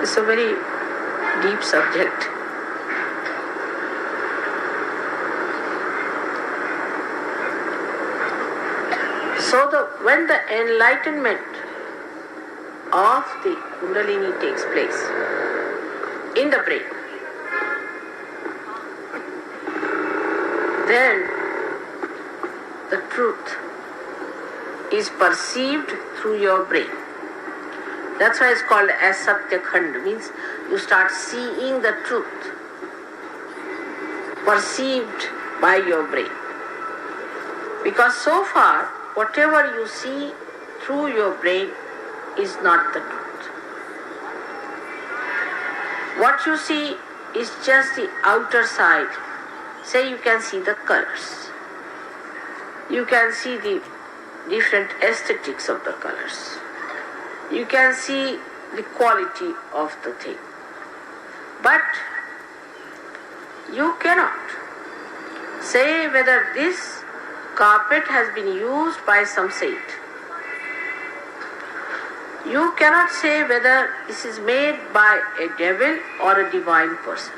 It's a very deep subject. So when the enlightenment of the Kundalini takes place in the brain, then the truth is perceived through your brain. That's why it's called as Satyakhand, means you start seeing the truth perceived by your brain. Because so far, whatever you see through your brain is not the truth. What you see is just the outer side. Say you can see the colors. You can see the different aesthetics of the colors. You can see the quality of the thing. But you cannot say whether this carpet has been used by some saint. You cannot say whether this is made by a devil or a divine person.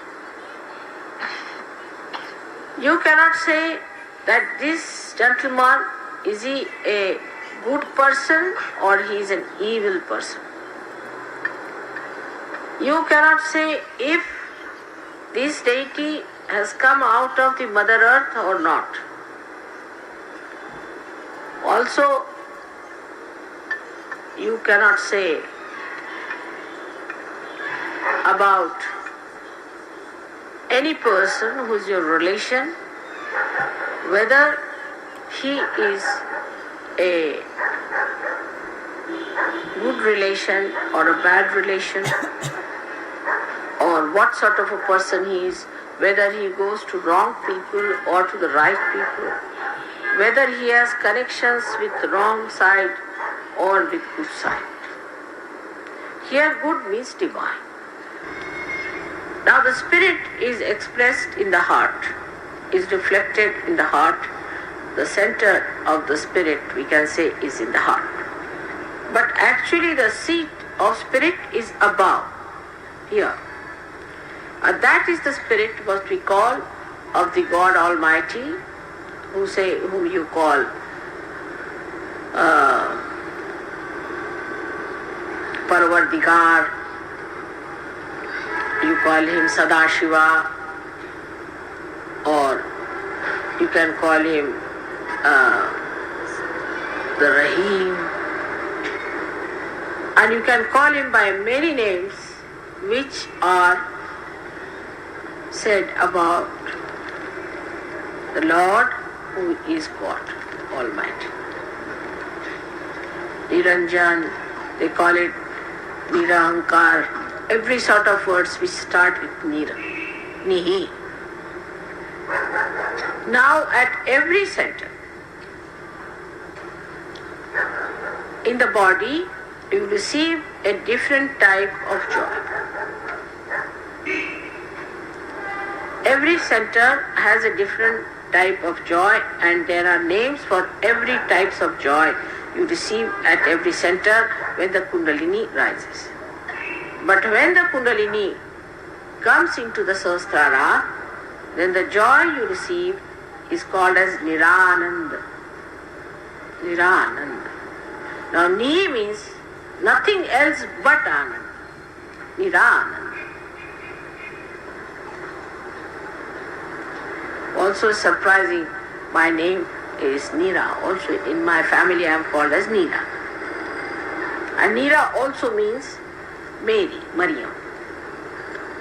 You cannot say that this gentleman, is he a good person or he is an evil person. You cannot say if this deity has come out of the Mother Earth or not. Also, you cannot say about any person who is your relation, whether he is a good relation or a bad relation, or what sort of a person he is, whether he goes to wrong people or to the right people, whether he has connections with the wrong side or with good side. Here good means divine. Now the spirit is expressed in the heart, is reflected in the heart. The center of the spirit, we can say, is in the heart. But actually the seat of spirit is above, here. And that is the spirit what we call of the God Almighty, whom you call Parvardigar, you call him Sadashiva, or you can call him the Rahim, and you can call him by many names which are said about the Lord who is God Almighty. Niranjan, they call it Nirahankar, every sort of words which start with Nira, Nihi. Now at every center in the body, you receive a different type of joy. Every center has a different type of joy, and there are names for every types of joy you receive at every center when the Kundalini rises. But when the Kundalini comes into the Sahasrara, then the joy you receive is called as Nirananda. Nirananda. Now Ni means nothing else but Ananda. Nirananda. Also surprising, my name is Neera. Also in my family I am called as Neera. And Neera also means Mary, Mariam.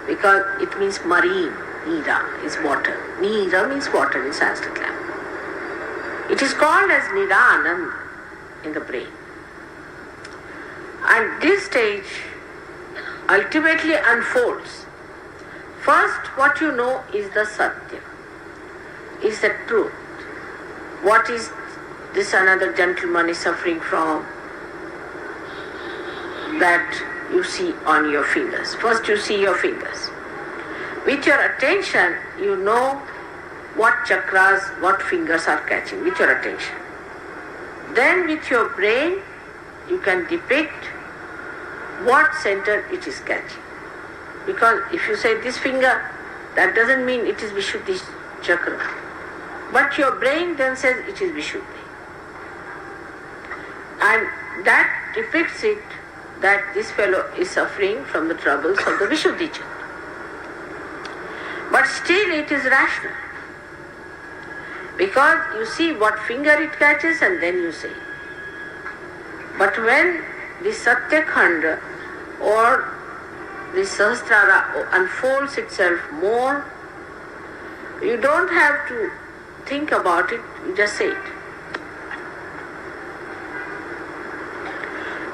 Because it means marine. Neera is water. Neera means water in Sanskrit language. It is called as Nirananda in the brain. And this stage ultimately unfolds. First, what you know is the Satya, is the truth. What is this another gentleman is suffering from, that you see on your fingers. First you see your fingers. With your attention, you know what chakras, what fingers are catching, with your attention. Then with your brain, you can depict what center it is catching. Because if you say this finger, that doesn't mean it is Vishuddhi chakra. But your brain then says it is Vishuddhi. And that depicts it that this fellow is suffering from the troubles of the Vishuddhi chakra. But still it is rational. Because you see what finger it catches and then you say. But when the Satyakhanda or the Sahasrara unfolds itself more, you don't have to think about it, you just say it.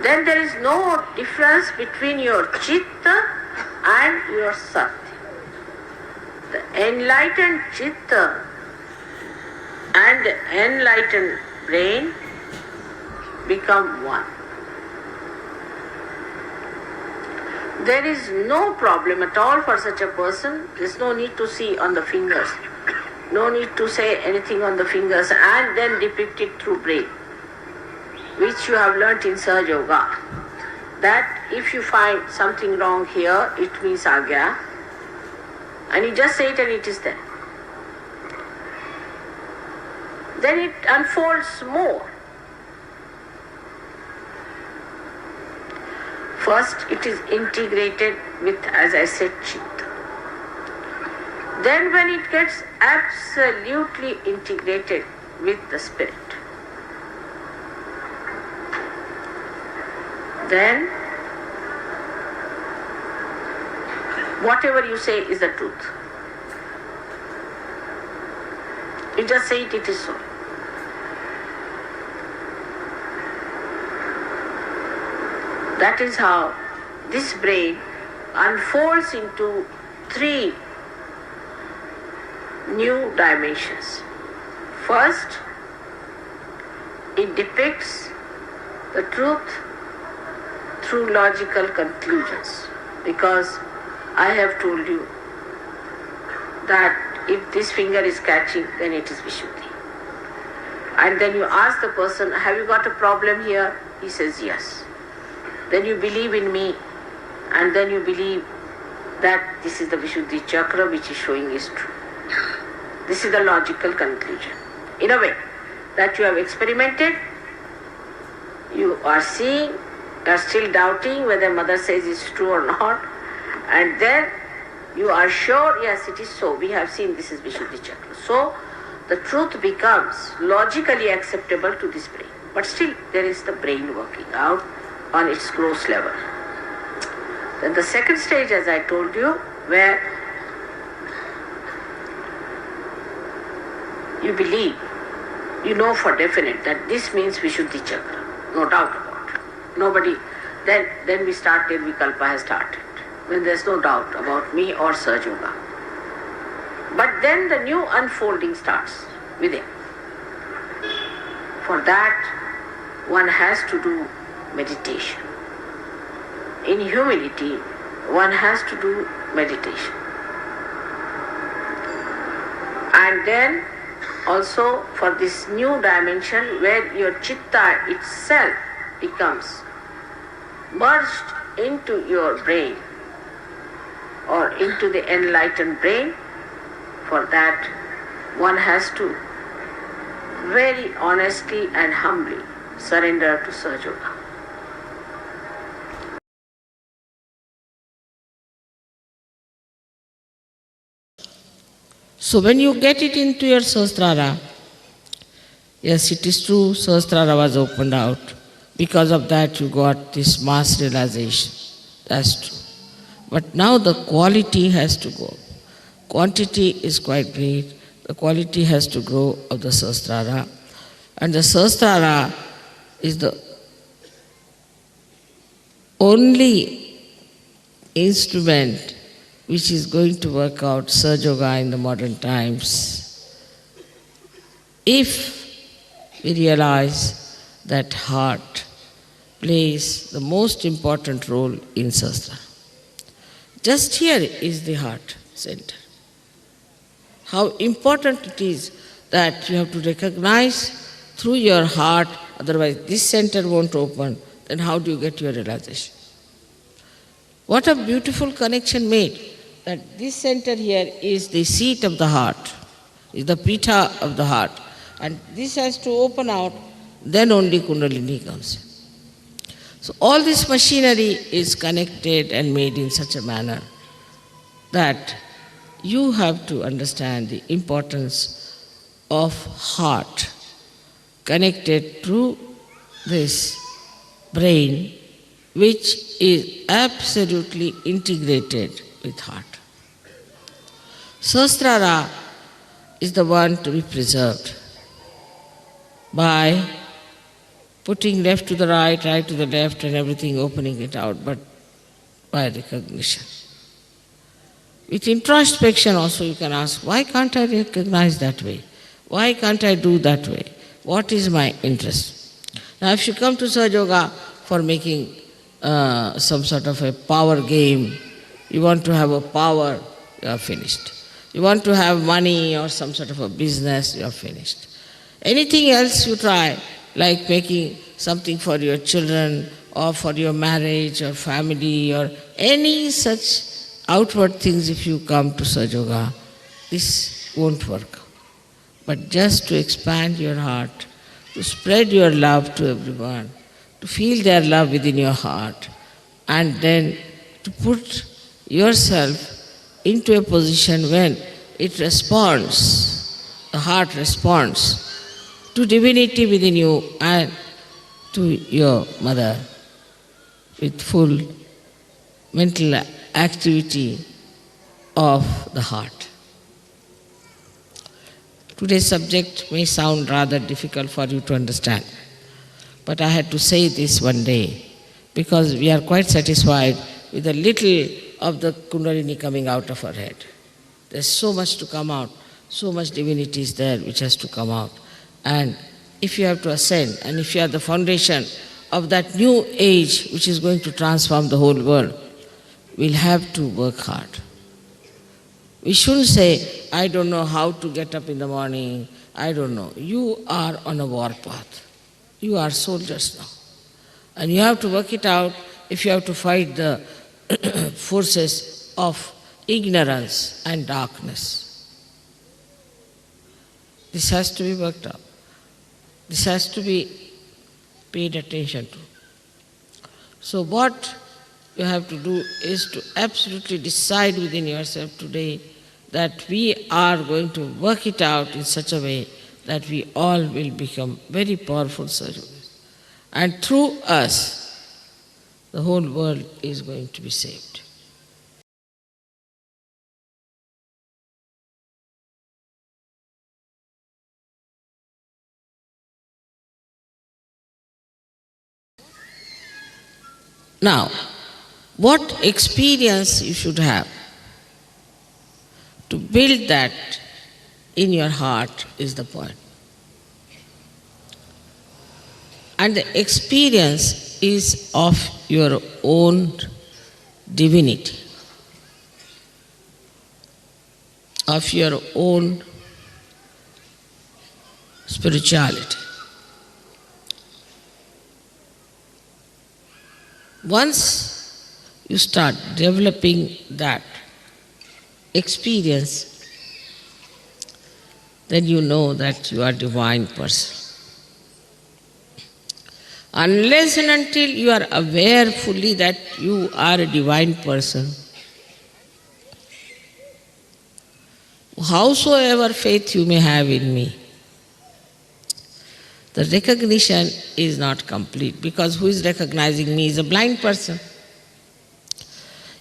Then there is no difference between your Chitta and your Satya. The enlightened Chitta and the enlightened brain become one. There is no problem at all for such a person. There is no need to see on the fingers. No need to say anything on the fingers and then depict it through brain, which you have learnt in Sahaja Yoga. That if you find something wrong here, it means Agya. And you just say it and it is there. Then it unfolds more. First, it is integrated with, as I said, Chitta. Then when it gets absolutely integrated with the spirit, then whatever you say is the truth. You just say it, it is so. That is how this brain unfolds into 3 new dimensions. First, it depicts the truth through logical conclusions, because I have told you that if this finger is catching, then it is Vishuddhi. And then you ask the person, have you got a problem here? He says yes. Then you believe in me, and then you believe that this is the Vishuddhi chakra which is showing is true. This is the logical conclusion. In a way, that you have experimented, you are seeing, you are still doubting whether mother says it's true or not, and then you are sure, yes, it is so. We have seen this is Vishuddhi chakra. So, the truth becomes logically acceptable to this brain. But still, there is the brain working out on its gross level. Then the second stage, as I told you, where you believe, you know for definite that this means Vishuddhi chakra, no doubt about it. Nobody, then we start, Nirvikalpa has started, when there's no doubt about me or Sahaja Yoga. But then the new unfolding starts within. For that, one has to do meditation. In humility, one has to do meditation. And then also for this new dimension where your Chitta itself becomes merged into your brain or into the enlightened brain, for that one has to very honestly and humbly surrender to Sahaja Yoga. So when you get it into your Sahasrara, yes, it is true, Sahasrara was opened out. Because of that you got this mass realization. That's true. But now the quality has to go. Quantity is quite great. The quality has to grow of the Sahasrara. And the Sahasrara is the only instrument which is going to work out Sahaja Yoga in the modern times. If we realize that heart plays the most important role in Sahasrara. Just here is the heart center. How important it is that you have to recognize through your heart, otherwise this center won't open, then how do you get your realization? What a beautiful connection made, that this center here is the seat of the heart, is the pita of the heart. And this has to open out, then only Kundalini comes in. So all this machinery is connected and made in such a manner that you have to understand the importance of heart connected through this brain, which is absolutely integrated with heart. Sahasrara is the one to be preserved by putting left to the right, right to the left, and everything, opening it out, but by recognition. With introspection also you can ask, why can't I recognize that way? Why can't I do that way? What is my interest? Now if you come to Sahaja Yoga for making some sort of a power game, you want to have a power, you are finished. You want to have money or some sort of a business, you are finished. Anything else you try, like making something for your children or for your marriage or family or any such outward things, if you come to Sahaja Yoga, this won't work. But just to expand your heart, to spread your love to everyone, to feel their love within your heart, and then to put yourself into a position when it responds, the heart responds to divinity within you and to your mother with full mental activity of the heart. Today's subject may sound rather difficult for you to understand, but I had to say this one day because we are quite satisfied with a little of the Kundalini coming out of our head. There's so much to come out, so much divinity is there which has to come out. And if you have to ascend, and if you are the foundation of that new age which is going to transform the whole world, we'll have to work hard. We shouldn't say, I don't know how to get up in the morning, I don't know. You are on a war path. You are soldiers now. And you have to work it out if you have to fight the forces of ignorance and darkness. This has to be worked out. This has to be paid attention to. So what you have to do is to absolutely decide within yourself today that we are going to work it out in such a way that we all will become very powerful servants. And through us, the whole world is going to be saved. Now, what experience you should have to build that in your heart is the point. And the experience is of your own divinity, of your own spirituality. Once you start developing that experience, then you know that you are a divine person. Unless and until you are aware fully that you are a divine person, howsoever faith you may have in me, the recognition is not complete, because who is recognizing me is a blind person.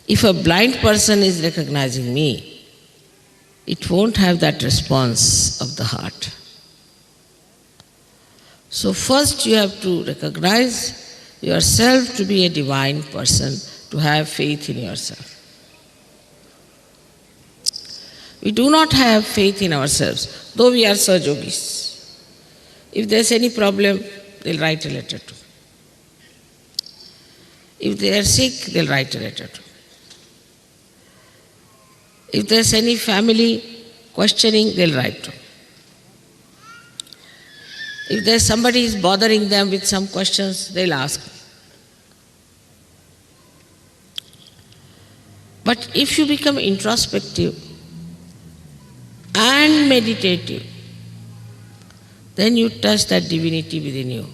If a blind person is recognizing me, it won't have that response of the heart. So first you have to recognize yourself to be a divine person, to have faith in yourself. We do not have faith in ourselves, though we are Sahaja Yogis. If there's any problem, they'll write a letter to me. If they are sick, they'll write a letter to me. If there's any family questioning, they'll write to me. If there's somebody is bothering them with some questions, they'll ask me. But if you become introspective and meditative, then you touch that divinity within you.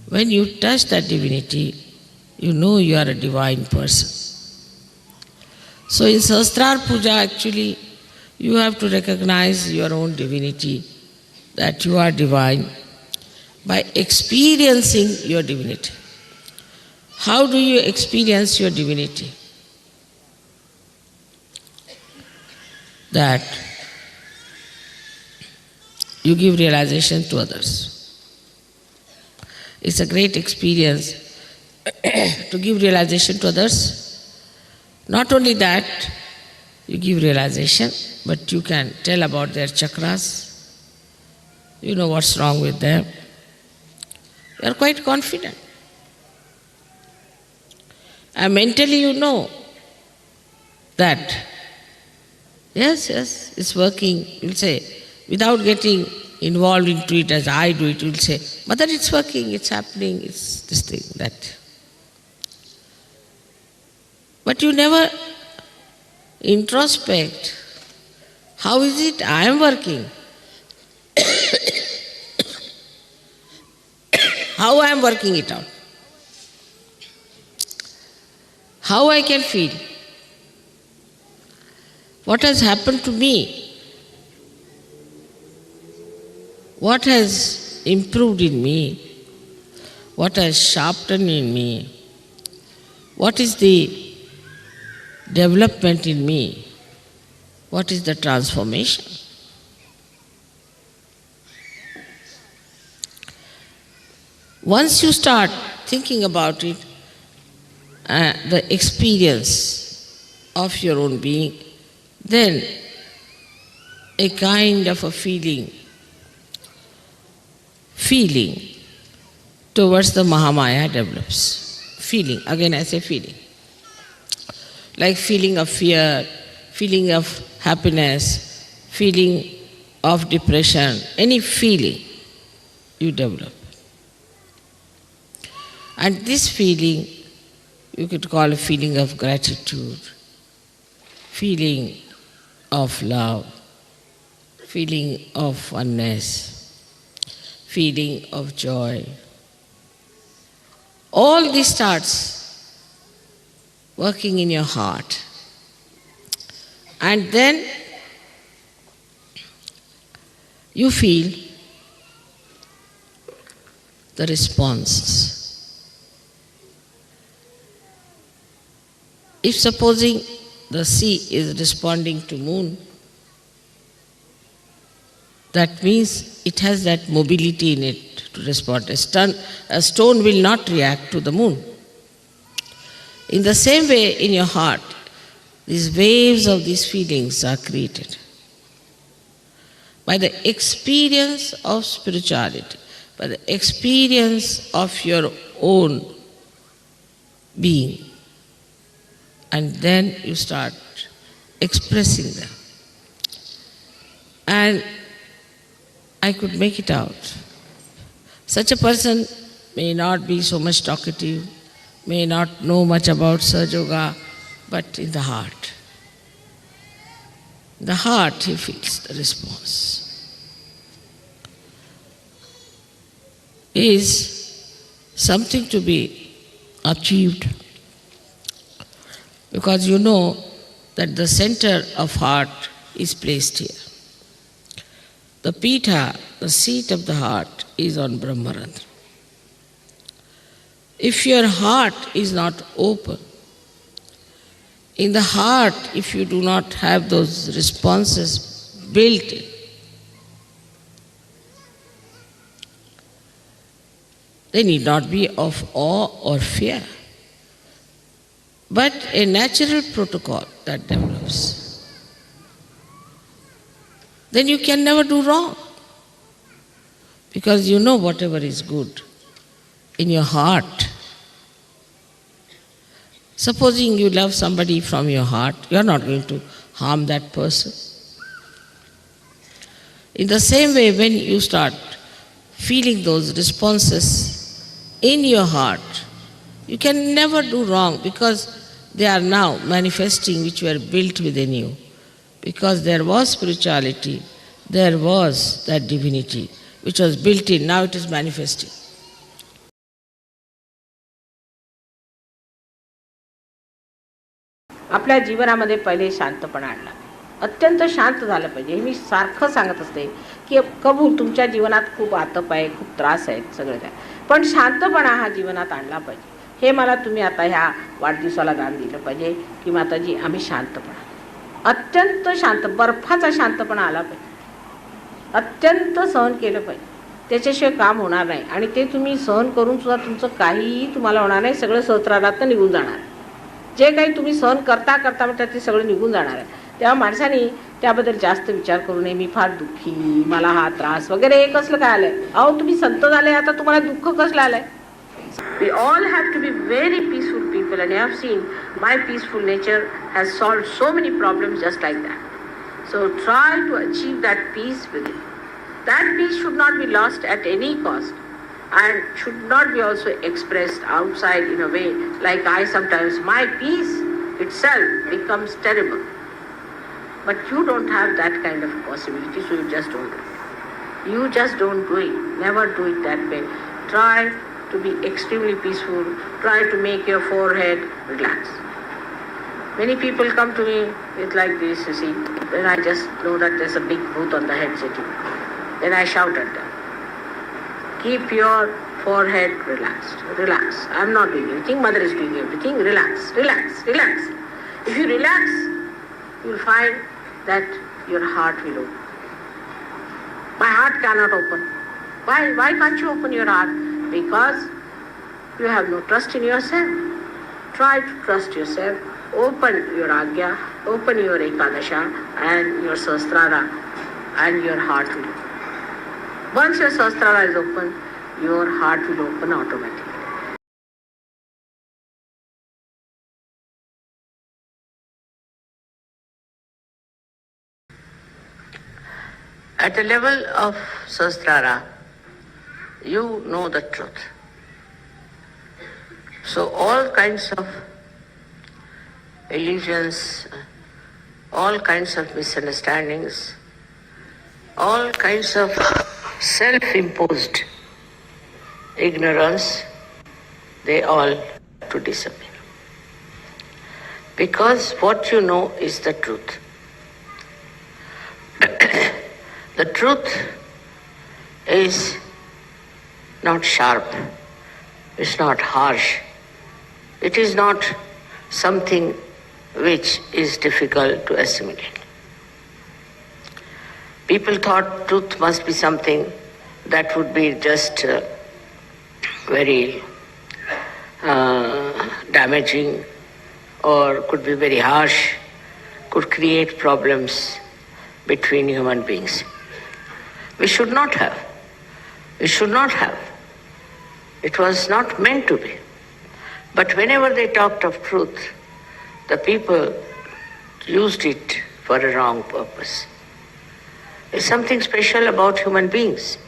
When you touch that divinity, you know you are a divine person. So in Sahasrara Puja, actually, you have to recognize your own divinity, that you are divine, by experiencing your divinity. How do you experience your divinity? That you give realization to others. It's a great experience to give realization to others. Not only that, you give realization, but you can tell about their chakras. You know what's wrong with them. You are quite confident. And mentally you know that, yes, it's working. You'll say, without getting involved into it as I do it, you'll say, Mother, it's working, it's happening, it's this thing, that. But you never introspect. How is it I am working? How I am working it out? How I can feel? What has happened to me? What has improved in me? What has sharpened in me? What is the development in me? What is the transformation? Once you start thinking about it, the experience of your own being, then a kind of a feeling towards the Mahamaya develops. Feeling, again I say feeling. Like feeling of fear, feeling of happiness, feeling of depression, any feeling you develop. And this feeling you could call a feeling of gratitude, feeling of love, feeling of oneness, feeling of joy. All this starts working in your heart. And then you feel the responses. If supposing the sea is responding to moon, that means it has that mobility in it to respond. A stone will not react to the moon. In the same way, in your heart, these waves of these feelings are created. By the experience of spirituality, by the experience of your own being, and then you start expressing them. And I could make it out. Such a person may not be so much talkative, may not know much about Sahaja Yoga, but in the heart he feels the response. Is something to be achieved, because you know that the center of heart is placed here. The Pitha, the seat of the heart, is on Brahmarandra. If your heart is not open, in the heart, if you do not have those responses built in, they need not be of awe or fear, but a natural protocol that develops. Then you can never do wrong, because you know whatever is good in your heart. Supposing you love somebody from your heart, you are not going to harm that person. In the same way, when you start feeling those responses in your heart, you can never do wrong, because they are now manifesting which were built within you. Because there was spirituality, there was that divinity which was built in, now it is manifesting. आपल्या जीवनामध्ये पहिले शांतपणा आणला, अत्यंत शांत झालं पाहिजे. हे मी सारखं सांगत असते की कबूल तुमच्या जीवनात खूप आतप आहे, खूप त्रास आहेत, सगळं काय, पण शांतपणा हा जीवनात आणला पाहिजे. हे मला तुम्ही आता ह्या वाढदिवसाला दान दिलं पाहिजे की माताजी आम्ही शांतपणा, अत्यंत शांत, बर्फाचा शांतपणा आला पाहिजे, अत्यंत सहन केलं पाहिजे. त्याच्याशिवाय काम होणार नाही. आणि ते तुम्ही सहन करून सुद्धा तुमचं काहीही तुम्हाला होणार नाही, सगळं सहस्रारातनं निघून जाणार. जे काही तुम्ही सहन करता करता म्हणतात ते सगळं निघून जाणार आहे. तेव्हा माणसाने त्याबद्दल जास्त विचार करू नये. मी फार दुःखी, मला हा त्रास वगैरे हे कसलं काय आलंय? अहो तुम्ही संत झाले, आता तुम्हाला दुःख कसलं आलंय? We all have to be very peaceful people, and you have seen my peaceful nature has solved so many problems just like that. So try to achieve that peace within. That peace should not be lost at any cost, and should not be also expressed outside in a way like I sometimes, my peace itself becomes terrible. But you don't have that kind of possibility, so you just don't do it. You just don't do it. Never do it that way. Try to be extremely peaceful. Try to make your forehead relax. Many people come to me with like this, you see. Then I just know that there's a big booth on the head sitting. Then I shout at them, keep your forehead relaxed. Relax. I'm not doing anything. Mother is doing everything. Relax, relax, relax. If you relax, you'll find that your heart will open. My heart cannot open. Why? Why can't you open your heart? Because you have no trust in yourself. Try to trust yourself. Open your Agya, open your Ekadasha and your Sahasrara, and your heart will open. Once your Sahasrara is open, your heart will open automatically. At the level of Sahasrara, you know the truth. So all kinds of illusions, all kinds of misunderstandings, all kinds of self-imposed ignorance, they all have to disappear. Because what you know is the truth. The truth is not sharp, it's not harsh, it is not something which is difficult to assimilate. People thought truth must be something that would be just very damaging, or could be very harsh, could create problems between human beings. We should not have. We should not have. It was not meant to be. But whenever they talked of truth, the people used it for a wrong purpose. There's something special about human beings,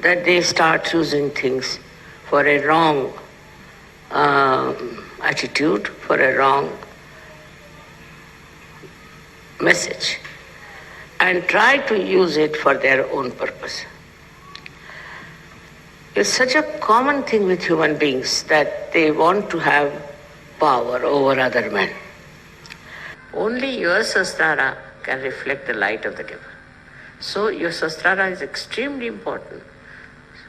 that they start using things for a wrong attitude, for a wrong message, and try to use it for their own purpose. It's such a common thing with human beings that they want to have power over other men. Only your Sahasrara can reflect the light of the giver. So your Sahasrara is extremely important.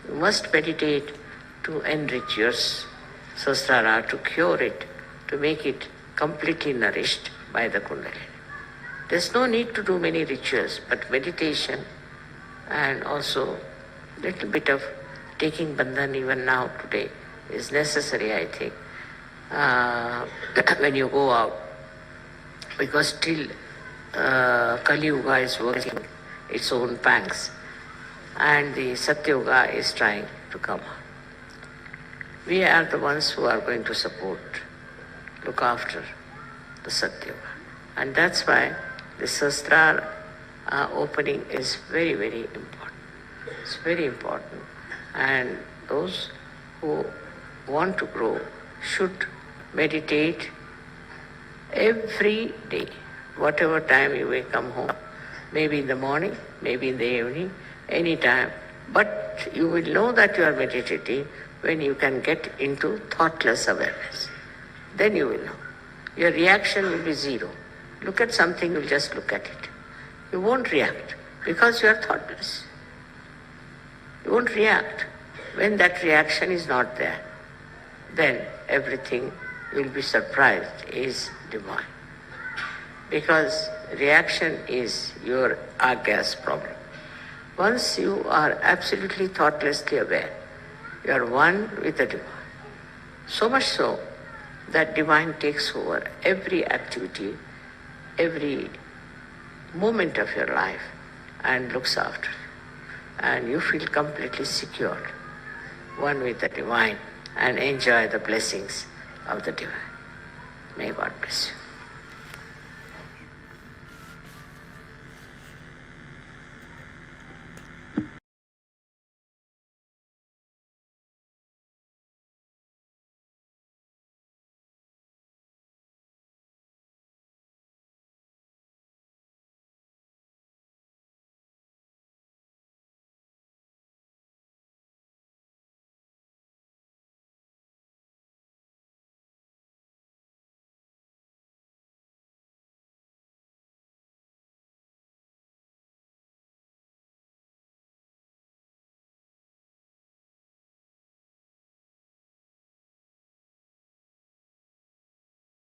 You must meditate to enrich your Sahasrara, to cure it, to make it completely nourished by the Kundalini. There's no need to do many rituals, but meditation and also little bit of taking bandhan even now today is necessary, I think, when you go out, because still Kali Yuga is working its own pangs and the Satya Yuga is trying to come out. We are the ones who are going to support, look after the Satya Yuga, and that's why the Sahasrara opening is very, very important. It's very important. And those who want to grow should meditate every day, whatever time you may come home, maybe in the morning, maybe in the evening, any time. But you will know that you are meditating when you can get into thoughtless awareness. Then you will know. Your reaction will be zero. Look at something, you'll just look at it. You won't react because you are thoughtless. You won't react. When that reaction is not there, then everything, you'll be surprised, is divine. Because reaction is your gas problem. Once you are absolutely thoughtlessly aware, you are one with the divine. So much so that divine takes over every activity, every moment of your life and looks after it. And you feel completely secured, one with the divine, and enjoy the blessings of the divine. May God bless you.